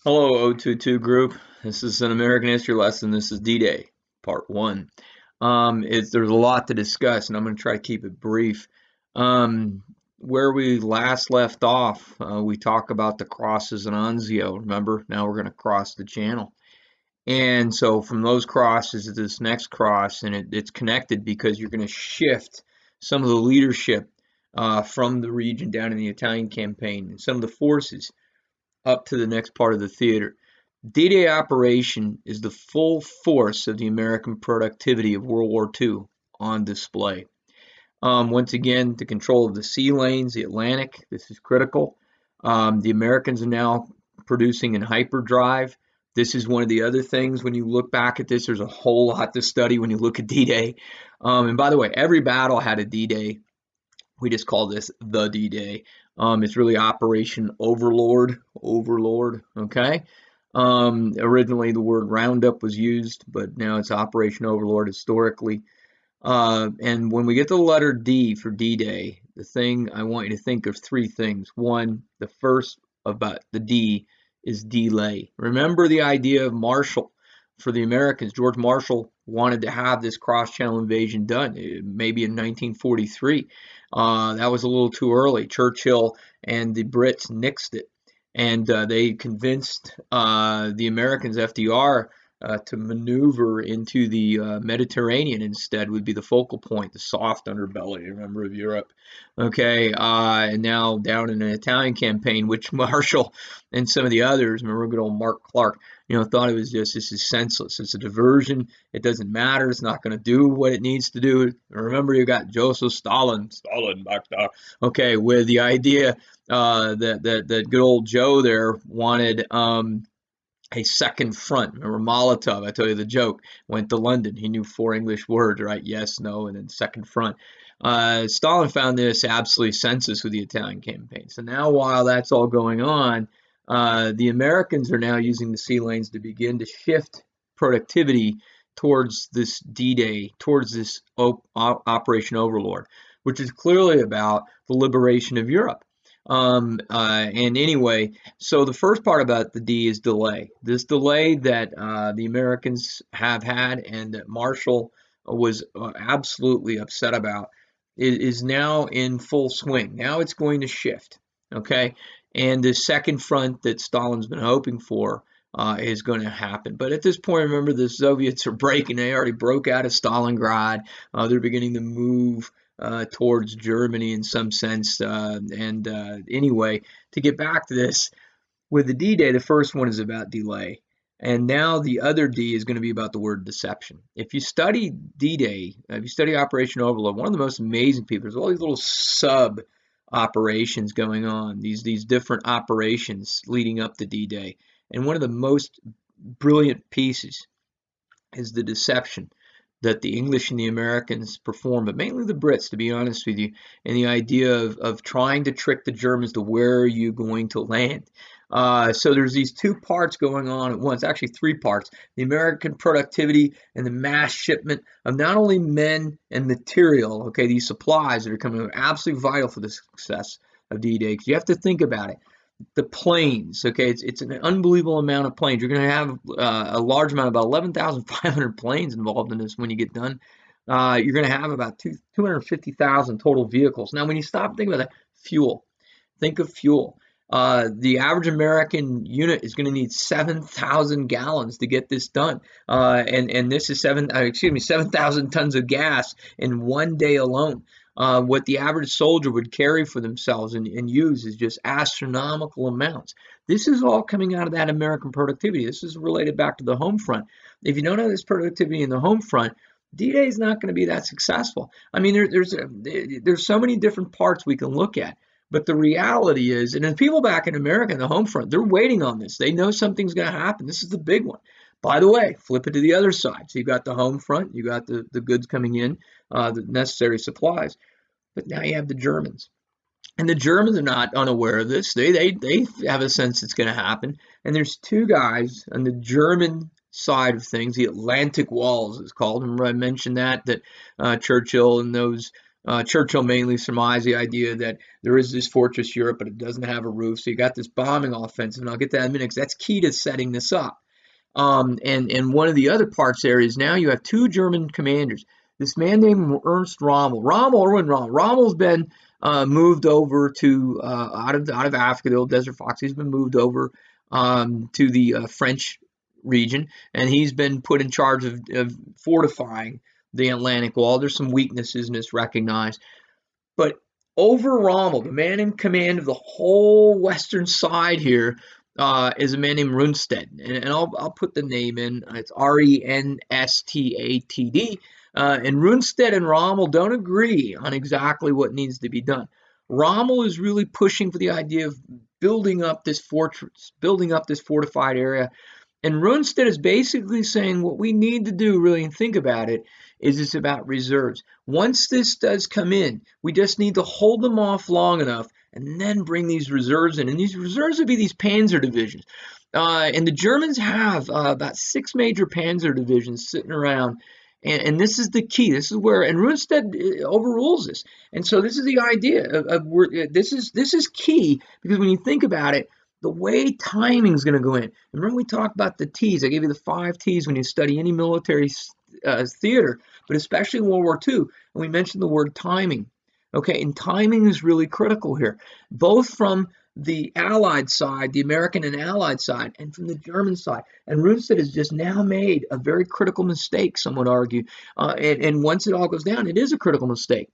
Hello, 022 group. This is an American history lesson. This is D-Day, part one. There's a lot to discuss, and I'm going to try to keep it brief. Where we last left off, we talk about the crosses in Anzio. Remember, now we're going to cross the channel. And so from those crosses to this next cross, and it's connected because you're going to shift some of the leadership from the region down in the Italian campaign and some of the forces up to the next part of the theater. D-Day operation is the full force of the American productivity of World War II on display. Once again, the control of the sea lanes, the Atlantic, this is critical. The Americans are now producing in hyperdrive. This is one of the other things when you look back at this, there's a whole lot to study when you look at D-Day. And by the way, every battle had a D-Day. We just call this the D-Day. It's really Operation Overlord. Overlord, okay? Originally, the word Roundup was used, but now it's Operation Overlord historically. And when we get to the letter D for D-Day, the thing I want you to think of three things. One, the first about the D is delay. Remember the idea of Marshall for the Americans. George Marshall wanted to have this cross-channel invasion done, maybe in 1943. That was a little too early. Churchill and the Brits nixed it, and they convinced the Americans, FDR, to maneuver into the Mediterranean instead would be the focal point, the soft underbelly, remember, of Europe. Okay, and now down in an Italian campaign, which Marshall and some of the others, remember good old Mark Clark, thought it was just, this is senseless. It's a diversion. It doesn't matter. It's not going to do what it needs to do. Remember, you got Joseph Stalin back there, okay, with the idea that good old Joe there wanted a second front. Remember Molotov, I tell you the joke, went to London. He knew four English words, right? Yes, no, and then second front. Stalin found this absolutely senseless with the Italian campaign. So now while that's all going on, the Americans are now using the sea lanes to begin to shift productivity towards this D-Day, towards this Operation Overlord, which is clearly about the liberation of Europe. And anyway, so the first part about the D is delay. This delay that the Americans have had and that Marshall was absolutely upset about is now in full swing. Now it's going to shift, okay? And the second front that Stalin's been hoping for is going to happen. But at this point, remember, the Soviets are breaking. They already broke out of Stalingrad. They're beginning to move towards Germany in some sense. Anyway, to get back to this, with the D-Day, the first one is about delay. And now the other D is going to be about the word deception. If you study D-Day, if you study Operation Overlord, one of the most amazing people, there's all these little sub operations going on, these different operations leading up to D-Day. And one of the most brilliant pieces is the deception that the English and the Americans perform, but mainly the Brits, to be honest with you, and the idea of trying to trick the Germans to where are you going to land. So there's these two parts going on at once, actually three parts: the American productivity and the mass shipment of not only men and material, okay, these supplies that are coming are absolutely vital for the success of D-Day, because you have to think about it. The planes, okay, it's an unbelievable amount of planes. You're going to have a large amount, about 11,500 planes involved in this when you get done. You're going to have about 250,000 total vehicles. Now, when you stop thinking about that, fuel, think of fuel. The average American unit is going to need 7,000 gallons to get this done, and this is 7,000 tons of gas in one day alone. What the average soldier would carry for themselves and use is just astronomical amounts. This is all coming out of that American productivity. This is related back to the home front. If you don't have this productivity in the home front, D-Day is not going to be that successful. I mean, there's so many different parts we can look at. But the reality is, and the people back in America in the home front, they're waiting on this. They know something's going to happen. This is the big one. By the way, flip it to the other side. So you've got the home front, you got the goods coming in, the necessary supplies. But now you have the Germans. And the Germans are not unaware of this. They have a sense it's going to happen. And there's two guys on the German side of things, the Atlantic Wall, as it's called. Remember I mentioned that Churchill and those Churchill mainly surmised the idea that there is this fortress Europe, but it doesn't have a roof. So you got this bombing offensive, and I'll get to that in a minute because that's key to setting this up. And one of the other parts there is now you have two German commanders. This man named Ernst Rommel. Rommel's been moved over to out of Africa, the old Desert Fox. He's been moved over to the French region, and he's been put in charge of fortifying the Atlantic Wall. There's some weaknesses in this recognized, but over Rommel, the man in command of the whole western side here, is a man named Rundstedt, and I'll put the name in. It's Renstatd. And Rundstedt and Rommel don't agree on exactly what needs to be done. Rommel is really pushing for the idea of building up this fortress, building up this fortified area, and Rundstedt is basically saying what we need to do, really, and think about it, is it's about reserves. Once this does come in, we just need to hold them off long enough and then bring these reserves in. And these reserves would be these panzer divisions. And the Germans have about 6 major panzer divisions sitting around. And this is the key. This is where, and Rundstedt overrules this. And so this is the idea this is key, because when you think about it, the way timing is going to go in. Remember we talked about the T's. I gave you the 5 T's when you study any military theater, but especially in World War II. And we mentioned the word timing. Okay, and timing is really critical here, both from the Allied side, the American and Allied side, and from the German side. And Rundstedt has just now made a very critical mistake, some would argue. And once it all goes down, it is a critical mistake,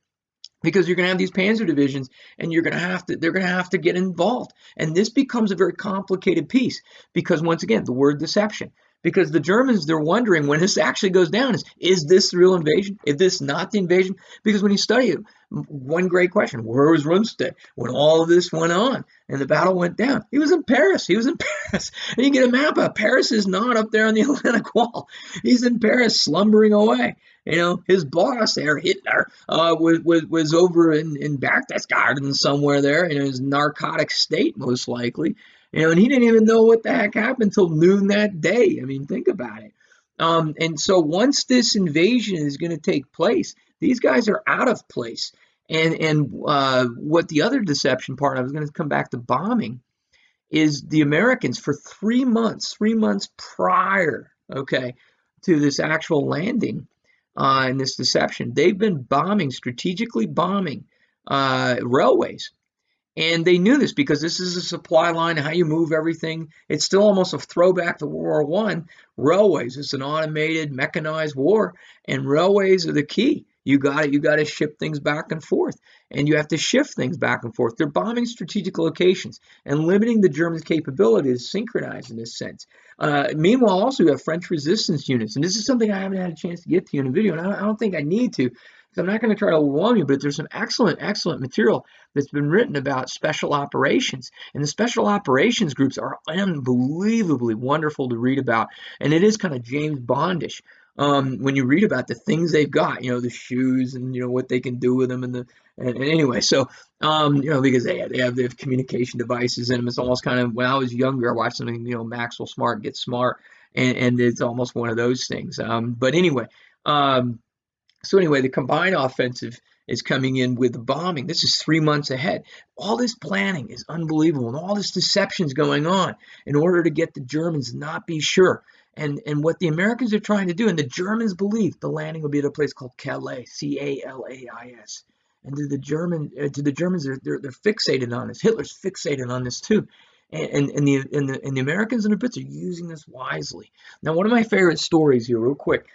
because you're going to have these panzer divisions, and they're going to have to get involved. And this becomes a very complicated piece, because once again, the word deception. Because the Germans, they're wondering when this actually goes down, is this the real invasion? Is this not the invasion? Because when you study it, one great question, where was Rundstedt when all of this went on and the battle went down? He was in Paris. And you get a map of Paris is not up there on the Atlantic Wall. He's in Paris slumbering away. His boss there, Hitler, was over in Berchtesgaden somewhere there in his narcotic state, most likely. And he didn't even know what the heck happened until noon that day. I mean, think about it. And so once this invasion is going to take place, these guys are out of place. And what the other deception part, I was going to come back to bombing, is the Americans for 3 months prior, okay, to this actual landing, and this deception, they've been strategically bombing railways. And they knew this because this is a supply line, how you move everything. It's still almost a throwback to World War I. Railways, it's an automated, mechanized war, and railways are the key. You got to ship things back and forth, and you have to shift things back and forth. They're bombing strategic locations and limiting the Germans' capability to synchronize in this sense. Meanwhile, also you have French resistance units, and this is something I haven't had a chance to get to in a video, and I don't think I need to, because I'm not going to try to overwhelm you, but there's some excellent material that's been written about special operations, and the special operations groups are unbelievably wonderful to read about, and it is kind of James Bondish. When you read about the things they've got, the shoes and what they can do with them, and anyway, so because they have communication devices in them. It's almost kind of, when I was younger, I watched something, Maxwell Smart Get Smart, and it's almost one of those things. But anyway, the combined offensive is coming in with the bombing. This is 3 months ahead. All this planning is unbelievable, and all this deception is going on in order to get the Germans to not be sure. And what the Americans are trying to do, and the Germans believe the landing will be at a place called Calais, Calais. And to the Germans, they're fixated on this. Hitler's fixated on this too. And the Americans and the Brits are using this wisely. Now, one of my favorite stories here, real quick,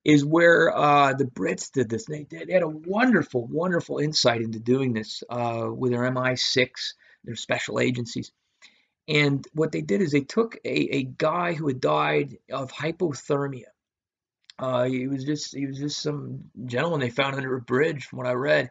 is where the Brits did this. They had a wonderful insight into doing this with their MI6, their special agencies. And what they did is they took a guy who had died of hypothermia. He was just some gentleman they found under a bridge, from what I read,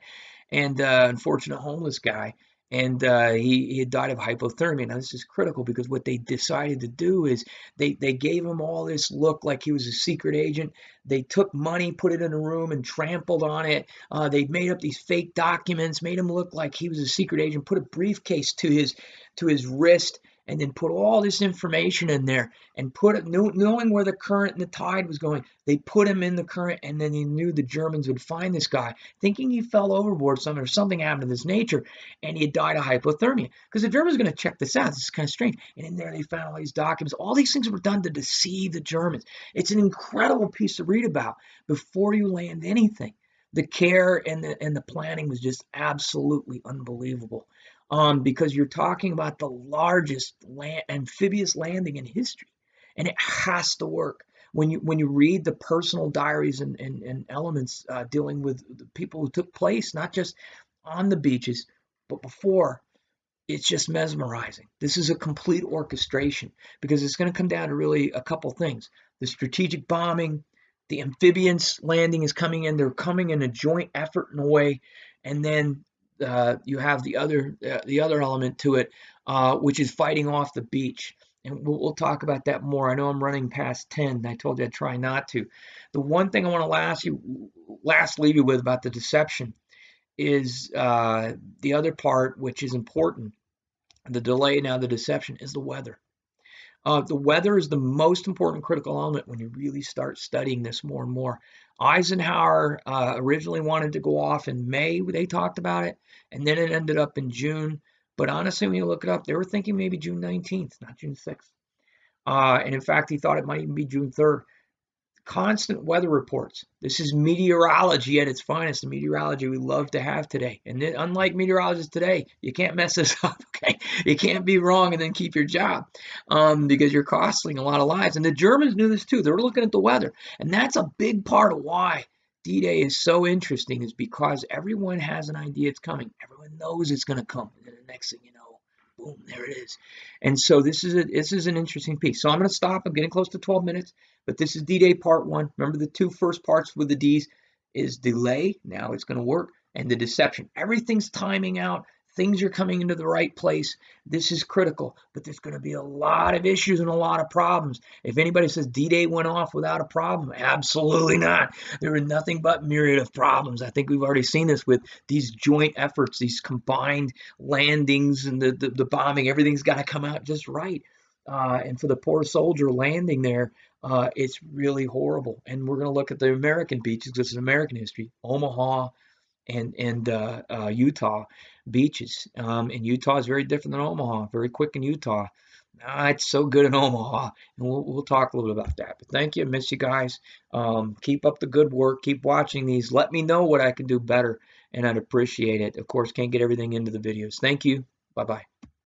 and unfortunate homeless guy. And he had died of hypothermia. Now this is critical, because what they decided to do is they gave him all this look like he was a secret agent. They took money, put it in a room, and trampled on it. They made up these fake documents, made him look like he was a secret agent, put a briefcase to his wrist, and then put all this information in there and put it, knowing where the current and the tide was going. They put him in the current, and then they knew the Germans would find this guy, thinking he fell overboard or something happened of this nature, and he had died of hypothermia. Because the Germans are going to check this out. This is kind of strange. And in there, they found all these documents. All these things were done to deceive the Germans. It's an incredible piece to read about before you land anything. The care and the planning was just absolutely unbelievable. Because you're talking about the largest amphibious landing in history, and it has to work. When you read the personal diaries and elements dealing with the people who took place, not just on the beaches, but before, it's just mesmerizing. This is a complete orchestration because it's going to come down to really a couple things: the strategic bombing, the amphibians landing is coming in. They're coming in a joint effort in a way, and then you have the other element to it, which is fighting off the beach. And we'll talk about that more. I know I'm running past 10. I told you I'd try not to. The one thing I want to last leave you with about the deception is the other part, which is important. The delay, now the deception, is the weather. The weather is the most important critical element when you really start studying this more and more. Eisenhower originally wanted to go off in May. They talked about it, and then it ended up in June. But honestly, when you look it up, they were thinking maybe June 19th, not June 6th. And in fact, he thought it might even be June 3rd. Constant weather reports. This is meteorology at its finest, the meteorology we love to have today. And then, unlike meteorologists today, you can't mess this up, okay? You can't be wrong and then keep your job because you're costing a lot of lives. And the Germans knew this too. They were looking at the weather. And that's a big part of why D-Day is so interesting, is because everyone has an idea it's coming. Everyone knows it's going to come. And then the next thing you know, boom, there it is. And so this is an interesting piece. So I'm going to stop. I'm getting close to 12 minutes, but this is D-Day part one. Remember, the two first parts with the D's is delay. Now it's going to work. And the deception. Everything's timing out. Things are coming into the right place. This is critical, but there's going to be a lot of issues and a lot of problems. If anybody says D-Day went off without a problem, absolutely not. There are nothing but myriad of problems. I think we've already seen this with these joint efforts, these combined landings and the bombing. Everything's got to come out just right. And for the poor soldier landing there, it's really horrible. And we're going to look at the American beaches. This is American history. Omaha, and Utah beaches. And Utah is very different than Omaha. Very quick in Utah. It's so good in Omaha, and we'll talk a little bit about that. But thank you, miss you guys. Keep up the good work. Keep watching these. Let me know what I can do better, and I'd appreciate it. Of course, can't get everything into the videos. Thank you. Bye bye.